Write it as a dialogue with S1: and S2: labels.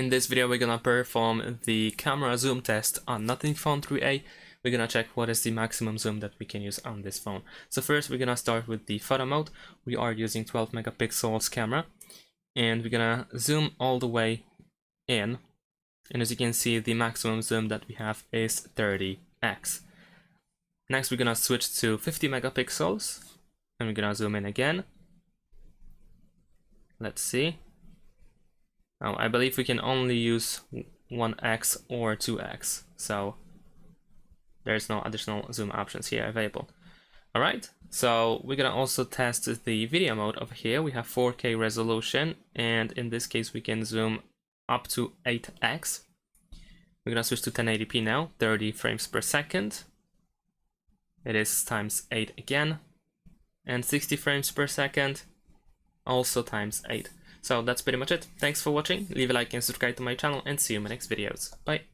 S1: In this video, we're gonna perform the camera zoom test on Nothing Phone 3a. We're gonna check what is the maximum zoom that we can use on this phone. So first, we're gonna start with the photo mode. We are using 12 megapixels camera, and we're gonna zoom all the way in. And as you can see, the maximum zoom that we have is 30x. Next, we're gonna switch to 50 megapixels, and we're gonna zoom in again. Let's see. Now, I believe we can only use 1x or 2x, so there's no additional zoom options here available. Alright, so we're gonna also test the video mode over here. We have 4K resolution, and in this case we can zoom up to 8x. We're gonna switch to 1080p now, 30 frames per second. It is times 8 again, and 60 frames per second, also times 8. So that's pretty much it. Thanks for watching, leave a like and subscribe to my channel, and see you in my next videos. Bye!